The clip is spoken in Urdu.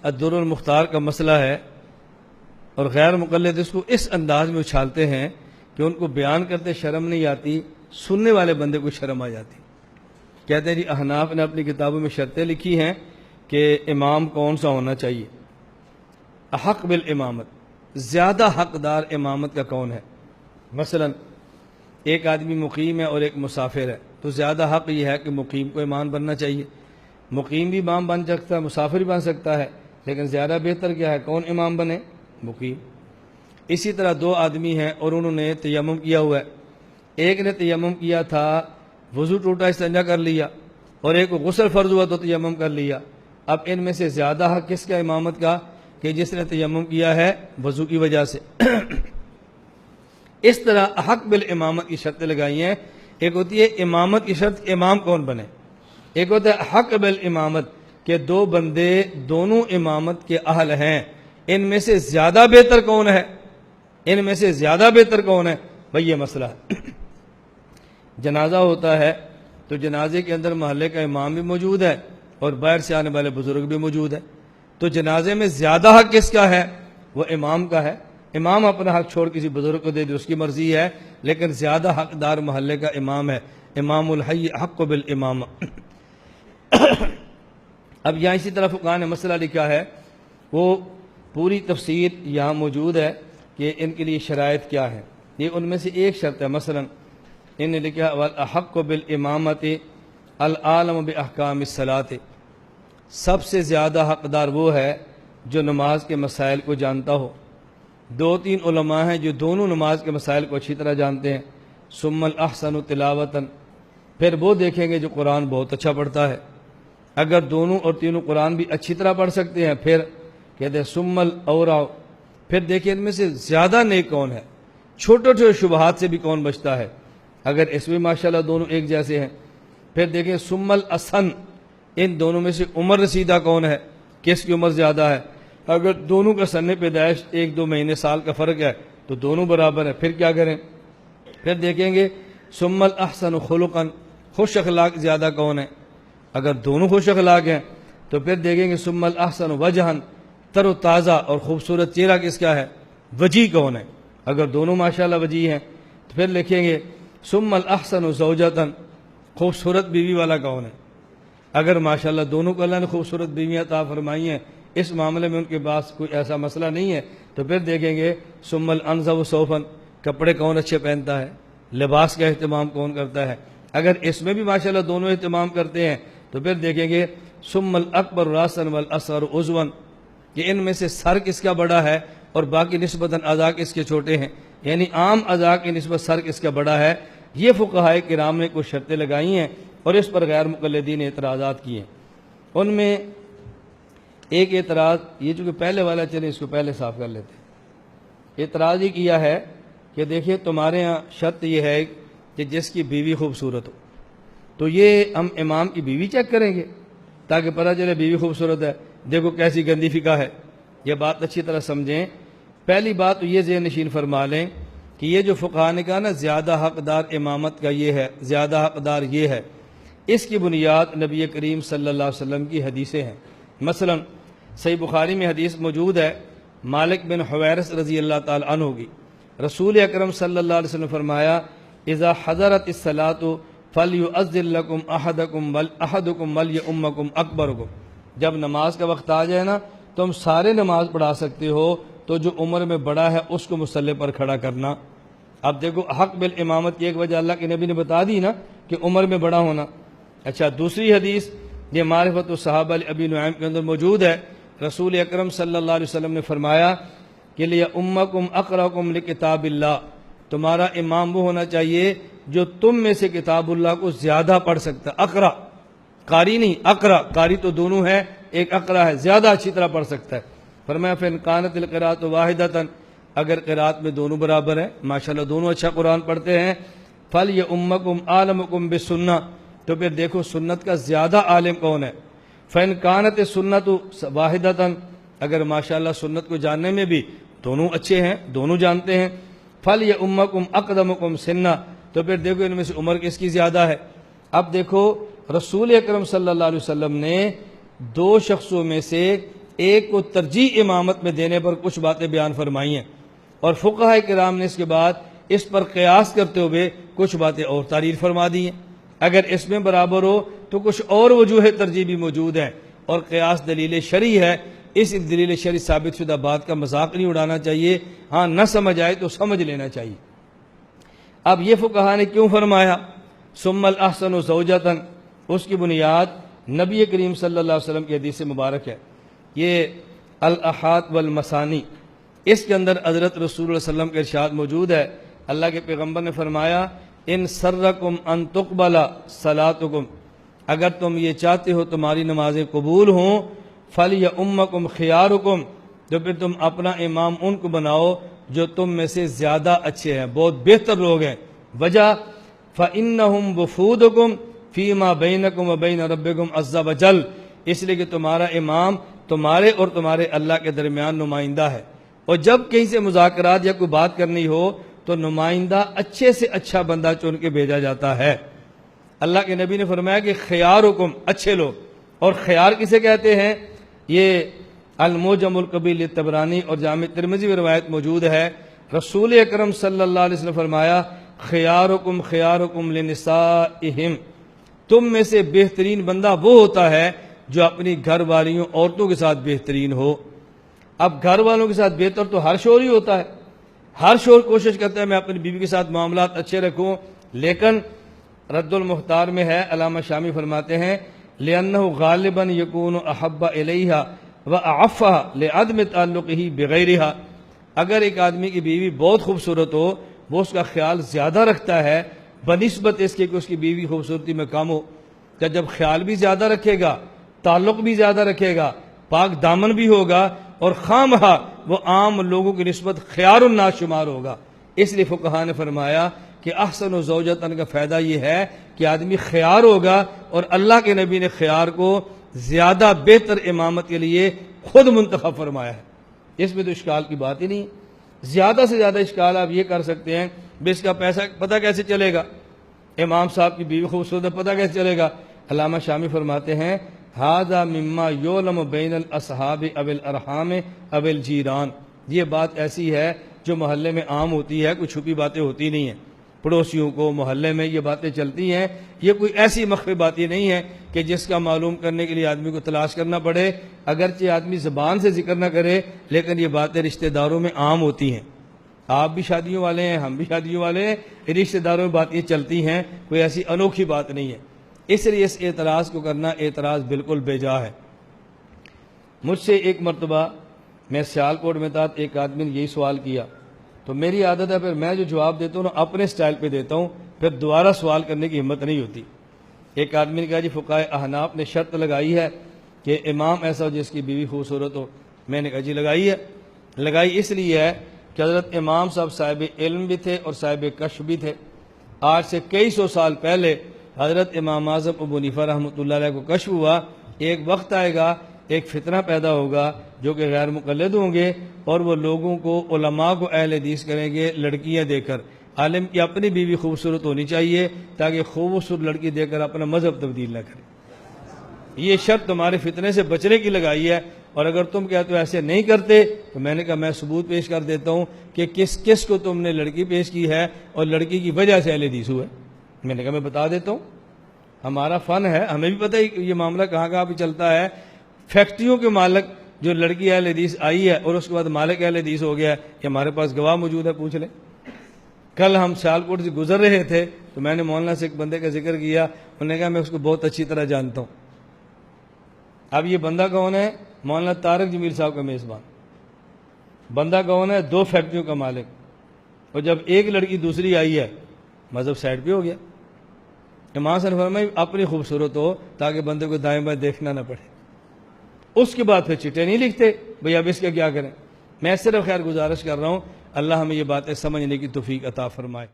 الدر المختار کا مسئلہ ہے، اور غیر مقلد اس کو اس انداز میں اچھالتے ہیں کہ ان کو بیان کرتے شرم نہیں آتی، سننے والے بندے کو شرم آ جاتی۔ کہتے ہیں جی احناف نے اپنی کتابوں میں شرطیں لکھی ہیں کہ امام کون سا ہونا چاہیے، احق بالامامت، زیادہ حقدار امامت کا کون ہے۔ مثلا ایک آدمی مقیم ہے اور ایک مسافر ہے، تو زیادہ حق یہ ہے کہ مقیم کو امام بننا چاہیے۔ مقیم بھی امام بن سکتا ہے، مسافر بھی بن سکتا ہے، لیکن زیادہ بہتر کیا ہے، کون امام بنے، مقیم۔ اسی طرح دو آدمی ہیں اور انہوں نے تیمم کیا ہوا ہے، ایک نے تیمم کیا تھا، وضو ٹوٹا استنجا کر لیا، اور ایک کو غسل فرض ہوا تو تیمم کر لیا۔ اب ان میں سے زیادہ حق کس کا امامت کا، کہ جس نے تیمم کیا ہے وضو کی وجہ سے۔ اس طرح حق بالامامت کی شرطیں لگائی ہیں۔ ایک ہوتی ہے امامت کی شرط، امام کون بنے، ایک ہوتا ہے حق بالامامت کہ دو بندے دونوں امامت کے اہل ہیں، ان میں سے زیادہ بہتر کون ہے، ان میں سے زیادہ بہتر کون ہے، بھئی یہ مسئلہ ہے۔ جنازہ ہوتا ہے تو جنازے کے اندر محلے کا امام بھی موجود ہے اور باہر سے آنے والے بزرگ بھی موجود ہے، تو جنازے میں زیادہ حق کس کا ہے، وہ امام کا ہے۔ امام اپنا حق چھوڑ کسی بزرگ کو دے دے، اس کی مرضی ہے، لیکن زیادہ حقدار محلے کا امام ہے، امام الحی حق بالامامہ۔ اب یہاں اسی طرح فقہاء نے مسئلہ لکھا ہے، وہ پوری تفسیر یہاں موجود ہے کہ ان کے لیے شرائط کیا ہے۔ یہ ان میں سے ایک شرط ہے، مثلا انہوں نے لکھا وَالْأَحَقُّ بِالْإِمَامَةِ الْعَالَمُ بِأَحْكَامِ الصَّلَاةِ، سب سے زیادہ حقدار وہ ہے جو نماز کے مسائل کو جانتا ہو۔ دو تین علماء ہیں جو دونوں نماز کے مسائل کو اچھی طرح جانتے ہیں۔ ثُمَّ الْأَحْسَنُ تِلَاوَةً، پھر وہ دیکھیں گے جو قرآن بہت اچھا پڑھتا ہے۔ اگر دونوں اور تینوں قرآن بھی اچھی طرح پڑھ سکتے ہیں، پھر کہتے ہیں ثُمَّ الْأَوْرَعُ، پھر دیکھیں ان میں سے زیادہ نیک کون ہے، چھوٹے چھوٹے شبہات سے بھی کون بچتا ہے، اگر اس میں ماشاءاللہ دونوں ایک جیسے ہیں۔ پھر دیکھیں ثُمَّ الْأَسْحَنُ، ان دونوں میں سے عمر رسیدہ کون ہے، کس کی عمر زیادہ ہے۔ اگر دونوں کا سن پیدائش 1-2 مہینے سال کا فرق ہے تو دونوں برابر ہیں، پھر کیا کریں۔ پھر دیکھیں گے ثُمَّ الْأَحْسَنُ خُلُقًا، خوش اخلاق زیادہ کون ہے، اگر دونوں خوش اخلاق ہیں تو پھر دیکھیں گے ثُمَّ الْأَحْسَنُ وَجْهًا، تر و تازہ اور خوبصورت چہرہ کس کا ہے، وجی کون ہے، اگر دونوں ماشاءاللہ وجی ہیں تو پھر لکھیں گے ثُمَّ الْأَحْسَنُ زَوْجَةً، خوبصورت بیوی والا کون ہے، اگر ماشاءاللہ دونوں کو اللہ نے خوبصورت بیویاں عطا فرمائی ہیں، اس معاملے میں ان کے پاس کوئی ایسا مسئلہ نہیں ہے، تو پھر دیکھیں گے ثُمَّ الْأَنْظَفُ ثَوْبًا، کپڑے کون اچھے پہنتا ہے، لباس کا اہتمام کون کرتا ہے۔ اگر اس میں بھی ماشاءاللہ دونوں اہتمام کرتے ہیں تو پھر دیکھیں گے ثُمَّ الْأَكْبَرُ رَأْسًا وَالْأَصْغَرُ عُضْوًا، کہ ان میں سے سر کس کا بڑا ہے اور باقی نسبتاً اعضاء کس کے چھوٹے ہیں، یعنی عام اعضاء کی نسبت سر کس کا بڑا ہے۔ یہ فقہاء کرام نے کچھ شرطیں لگائی ہیں اور اس پر غیر مقلدین نے اعتراضات کیے ہیں۔ ان میں ایک اعتراض یہ، چونکہ پہلے والا چلے اس کو پہلے صاف کر لیتے ہیں۔ اعتراض یہ کیا ہے کہ دیکھیے تمہارے ہاں شرط یہ ہے کہ جس کی بیوی خوبصورت ہو، تو یہ ہم امام کی بیوی چیک کریں گے تاکہ پتہ چلے بیوی خوبصورت ہے، دیکھو کیسی گندی فقہ ہے۔ یہ بات اچھی طرح سمجھیں۔ پہلی بات تو یہ ذہن نشین فرما لیں کہ یہ جو فقہاء نے کہا نا زیادہ حقدار امامت کا یہ ہے، زیادہ حقدار یہ ہے، اس کی بنیاد نبی کریم صلی اللہ علیہ وسلم کی حدیثیں ہیں۔ مثلا صحیح بخاری میں حدیث موجود ہے مالک بن حویرث رضی اللہ تعالی عنہ کی، رسول اکرم صلی اللہ علیہ وسلم نے فرمایا اذا حضرت الصلاۃ فلیؤذن لکم احدکم ولیؤمکم اکبرکم، جب نماز کا وقت آ جائے نا تم سارے نماز پڑھا سکتے ہو، تو جو عمر میں بڑا ہے اس کو مصلی پر کھڑا کرنا۔ اب دیکھو حق بالامامت کی ایک وجہ اللہ کے نبی نے بتا دی نا کہ عمر میں بڑا ہونا۔ اچھا دوسری حدیث یہ معرفت الصحابہ ابی نعیم کے اندر موجود ہے، رسول اکرم صلی اللہ علیہ وسلم نے فرمایا کہ لیؤمکم اقرأکم لکتاب اللہ، تمہارا امام وہ ہونا چاہیے جو تم میں سے کتاب اللہ کو زیادہ پڑھ سکتا ہے۔ اقرأ قاری نہیں، اقرأ قاری تو دونوں ہے، ایک اقرأ ہے زیادہ اچھی طرح پڑھ سکتا ہے۔ فرمایا فإن كانت القراءة واحدة، اگر قراءت میں دونوں برابر ہیں، ماشاءاللہ دونوں اچھا قرآن پڑھتے ہیں، فلیؤمکم عالمکم بالسنہ، تو پھر دیکھو سنت کا زیادہ عالم کون ہے۔ فإن كانت السنة واحدة، اگر ماشاءاللہ سنت کو جاننے میں بھی دونوں اچھے ہیں، دونوں جانتے ہیں، فلیؤمکم اقدمکم سنہ، تو پھر دیکھو ان میں سے عمر کس کی زیادہ ہے۔ اب دیکھو رسول اکرم صلی اللہ علیہ وسلم نے دو شخصوں میں سے ایک کو ترجیح امامت میں دینے پر کچھ باتیں بیان فرمائی ہیں، اور فقہاء کرام نے اس کے بعد اس پر قیاس کرتے ہوئے کچھ باتیں اور تعریف فرما دی ہیں۔ اگر اس میں برابر ہو تو کچھ اور وجوہ ترجیح بھی موجود ہیں، اور قیاس دلیل شرعی ہے۔ اس دلیل شرعی ثابت شدہ بات کا مذاق نہیں اڑانا چاہیے، ہاں نہ سمجھ آئے تو سمجھ لینا چاہیے۔ اب یہ فقہاء نے کیوں فرمایا ثم الاحسن زوجۃ، اس کی بنیاد نبی کریم صلی اللہ علیہ وسلم کی حدیث مبارک ہے، یہ الاحاد والمثانی، اس کے اندر حضرت رسول اللہ صلی اللہ علیہ وسلم کا ارشاد موجود ہے۔ اللہ کے پیغمبر نے فرمایا ان سرکم ان تقبل صلاتکم، اگر تم یہ چاہتے ہو تمہاری نمازیں قبول ہوں، فلیؤمکم خیارکم، تو پھر تم اپنا امام ان کو بناؤ جو تم میں سے زیادہ اچھے ہیں، بہت بہتر لوگ ہیں۔ وجہ فإنہم وفودکم فیما بینکم وبین ربکم عز وجل، اس لیے کہ تمہارا امام تمہارے اور تمہارے اللہ کے درمیان نمائندہ ہے، اور جب کہیں سے مذاکرات یا کوئی بات کرنی ہو تو نمائندہ اچھے سے اچھا بندہ چن کے بھیجا جاتا ہے۔ اللہ کے نبی نے فرمایا کہ خیارکم، اچھے لوگ، اور خیار کسے کہتے ہیں؟ یہ المعجم الکبیر طبرانی اور جامع ترمذی میں روایت موجود ہے۔ رسول اکرم صلی اللہ علیہ وسلم فرمایا خیارکم خیارکم لنسائہم، تم میں سے بہترین بندہ وہ ہوتا ہے جو اپنی گھر والیوں عورتوں کے ساتھ بہترین ہو۔ اب گھر والوں کے ساتھ بہتر تو ہر شوہر ہی ہوتا ہے، ہر شوہر کوشش کرتا ہے میں اپنی بیوی کے ساتھ معاملات اچھے رکھوں، لیکن رد المختار میں ہے، علامہ شامی فرماتے ہیں لِأَنَّهُ غَالِبًا يَكُونُ أَحَبَّ إِلَيْهَا وَأَعَفَّهَا لِعَدْمِ تَعَلُّقِهِ بِغَيْرِهَا، اگر ایک آدمی کی بیوی بہت خوبصورت ہو، وہ اس کا خیال زیادہ رکھتا ہے بنسبت اس کے کہ اس کی بیوی خوبصورتی میں کم ہو، جب خیال بھی زیادہ رکھے گا، تعلق بھی زیادہ رکھے گا، پاک دامن بھی ہوگا، اور خامہا وہ عام لوگوں کی نسبت خیار الناس شمار ہوگا۔ اس لیے فقہاء نے فرمایا کہ احسن و زوجتن کا فائدہ یہ ہے کہ آدمی خیار ہوگا، اور اللہ کے نبی نے خیار کو زیادہ بہتر امامت کے لیے خود منتخب فرمایا ہے۔ اس میں تو اشکال کی بات ہی نہیں ہے۔ زیادہ سے زیادہ اشکال آپ یہ کر سکتے ہیں بھی اس کا پیسہ پتہ کیسے چلے گا، امام صاحب کی بیوی خوبصورت ہے پتہ کیسے چلے گا؟ علامہ شامی فرماتے ہیں ھذا مما یعلم بین الاصحاب اب الارحام اب الجیران، یہ بات ایسی ہے جو محلے میں عام ہوتی ہے، کوئی چھپی باتیں ہوتی نہیں ہیں، پڑوسیوں کو محلے میں یہ باتیں چلتی ہیں، یہ کوئی ایسی مخفی باتیں نہیں ہے کہ جس کا معلوم کرنے کے لیے آدمی کو تلاش کرنا پڑے، اگرچہ آدمی زبان سے ذکر نہ کرے لیکن یہ باتیں رشتہ داروں میں عام ہوتی ہیں۔ آپ بھی شادیوں والے ہیں، ہم بھی شادیوں والے ہیں، رشتہ داروں میں باتیں چلتی ہیں، کوئی ایسی انوکھی بات نہیں ہے۔ اس لیے اس اعتراض کو کرنا اعتراض بالکل بے جا ہے۔ مجھ سے ایک مرتبہ میں سیالکوٹ میں تھا، ایک آدمی نے یہی سوال کیا، تو میری عادت ہے پھر میں جو جواب دیتا ہوں نا اپنے سٹائل پہ دیتا ہوں، پھر دوبارہ سوال کرنے کی ہمت نہیں ہوتی۔ ایک آدمی نے کہا جی فقہائے احناف نے شرط لگائی ہے کہ امام ایسا ہو جس کی بیوی خوبصورت ہو۔ میں نے کہا جی لگائی ہے، لگائی اس لیے ہے کہ حضرت امام صاحب صاحب علم بھی تھے اور صاحب کشف بھی تھے۔ آج سے کئی سو سال پہلے حضرت امام اعظم ابو حنیفہ رحمۃ اللہ علیہ کو کشف ہوا، ایک وقت آئے گا ایک فتنہ پیدا ہوگا جو کہ غیر مقلد ہوں گے، اور وہ لوگوں کو علماء کو اہل حدیث کریں گے لڑکیاں دے کر۔ عالم کی اپنی بیوی خوبصورت ہونی چاہیے تاکہ خوبصورت لڑکی دے کر اپنا مذہب تبدیل نہ کرے۔ یہ شرط تمہارے فتنے سے بچنے کی لگائی ہے، اور اگر تم کہتے ہو ایسے نہیں کرتے تو میں نے کہا میں ثبوت پیش کر دیتا ہوں کہ کس کس کو تم نے لڑکی پیش کی ہے اور لڑکی کی وجہ سے اہل حدیث ہوا ہے۔ میں نے کہا میں بتا دیتا ہوں، ہمارا فن ہے، ہمیں بھی پتہ ہے یہ معاملہ کہاں کہاں پہ چلتا ہے۔ فیکٹریوں کے مالک جو لڑکی اہل حدیث آئی ہے اور اس کے بعد مالک اہل حدیث ہو گیا ہے، یہ ہمارے پاس گواہ موجود ہے، پوچھ لیں۔ کل ہم سیالکوٹ سے گزر رہے تھے تو میں نے مولانا سے ایک بندے کا ذکر کیا، انہوں نے کہا میں اس کو بہت اچھی طرح جانتا ہوں۔ اب یہ بندہ کون ہے؟ مولانا طارق جمیل صاحب کا میزبان۔ بندہ کون ہے؟ 2 فیکٹریوں کا مالک، اور جب ایک لڑکی دوسری آئی ہے مذہب سائڈ پہ ہو گیا۔ امام صاحب نے فرمایا اپنی خوبصورت ہو تاکہ بندے کو دائیں بائیں دیکھنا نہ پڑے۔ اس کے بعد پھر چٹے نہیں لکھتے بھئی اب اس کا کیا کریں۔ میں صرف خیر گزارش کر رہا ہوں اللہ ہمیں یہ باتیں سمجھنے کی توفیق عطا فرمائے۔